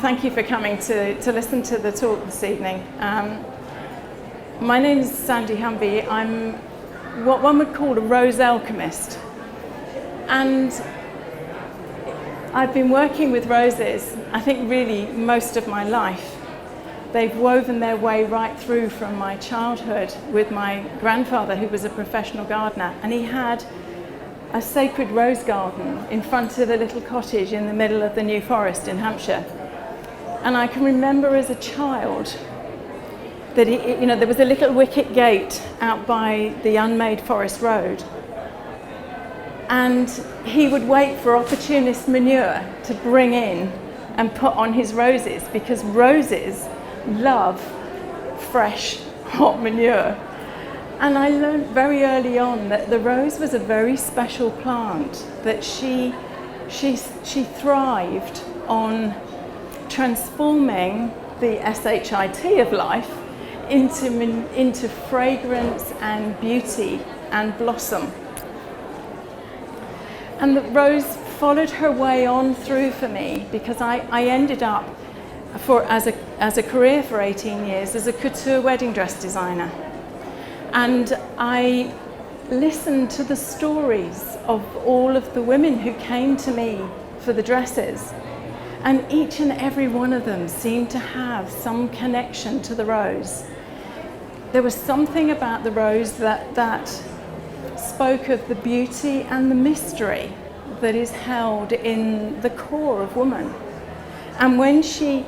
thank you for coming to listen to the talk this evening. My name is Sandy Humby. I'm what one would call a rose alchemist. And I've been working with roses, I think really most of my life. They've woven their way right through from my childhood with my grandfather, who was a professional gardener, and he had a sacred rose garden in front of a little cottage in the middle of the New Forest in Hampshire. And I can remember as a child that there was a little wicket gate out by the unmade forest road, and he would wait for opportunist manure to bring in and put on his roses, because roses love fresh, hot manure. And I learned very early on that the rose was a very special plant, that she thrived on transforming the shit of life into fragrance and beauty and blossom. And the rose followed her way on through for me, because I ended up as a career for 18 years as a couture wedding dress designer. And I listened to the stories of all of the women who came to me for the dresses. And each and every one of them seemed to have some connection to the rose. There was something about the rose that spoke of the beauty and the mystery that is held in the core of woman. And when she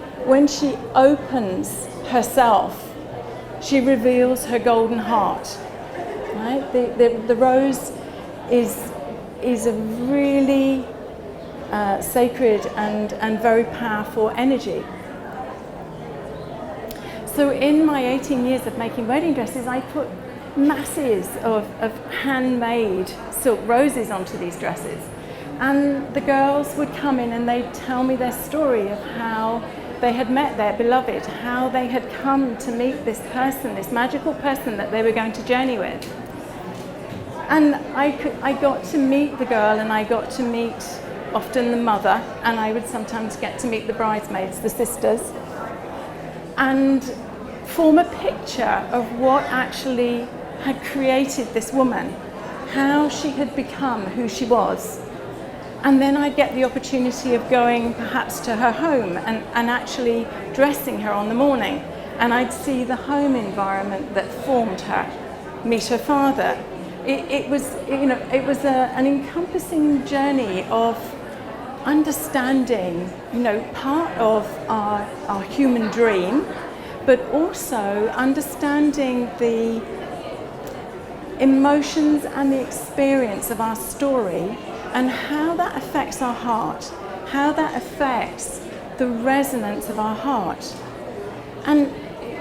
opens herself, she reveals her golden heart. Right? The rose is a really sacred and very powerful energy. So in my 18 years of making wedding dresses, I put masses of handmade silk roses onto these dresses. And the girls would come in and they'd tell me their story of how they had met their beloved, how they had come to meet this person, this magical person that they were going to journey with. And I got to meet the girl, and I got to meet often the mother, and I would sometimes get to meet the bridesmaids, the sisters, and form a picture of what actually had created this woman, how she had become who she was. And then I'd get the opportunity of going perhaps to her home and actually dressing her on the morning. And I'd see the home environment that formed her, meet her father. It was an encompassing journey of understanding, part of our human dream, but also understanding the emotions and the experience of our story, and how that affects our heart, how that affects the resonance of our heart. And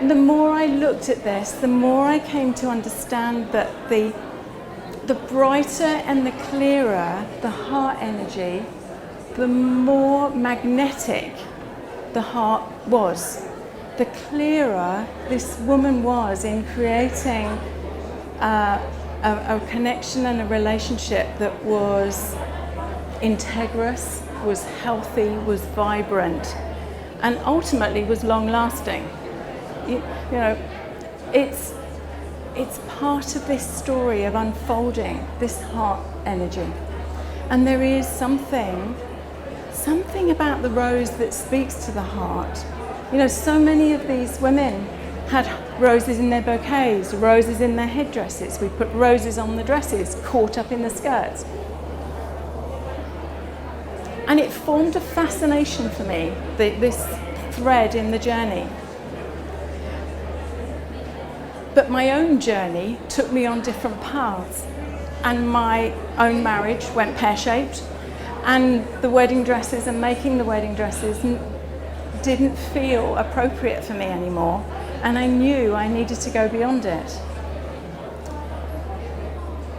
the more I looked at this, the more I came to understand that the brighter and the clearer the heart energy, the more magnetic the heart was. The clearer this woman was in creating a connection and a relationship that was integrous, was healthy, was vibrant, and ultimately was long-lasting. It's part of this story of unfolding this heart energy. And there is something about the rose that speaks to the heart. So many of these women had roses in their bouquets, roses in their headdresses. We put roses on the dresses, caught up in the skirts. And it formed a fascination for me, this thread in the journey. But my own journey took me on different paths, and my own marriage went pear-shaped, and the wedding dresses and making the wedding dresses didn't feel appropriate for me anymore, and I knew I needed to go beyond it.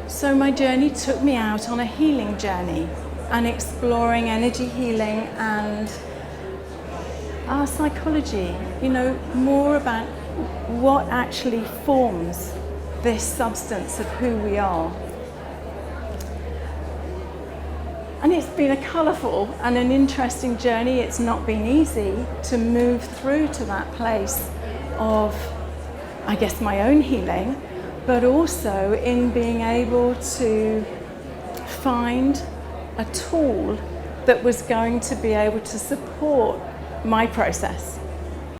So my journey took me out on a healing journey, and exploring energy healing and our psychology, more about what actually forms this substance of who we are. And it's been a colourful and an interesting journey. It's not been easy to move through to that place of, I guess, my own healing, but also in being able to find a tool that was going to be able to support my process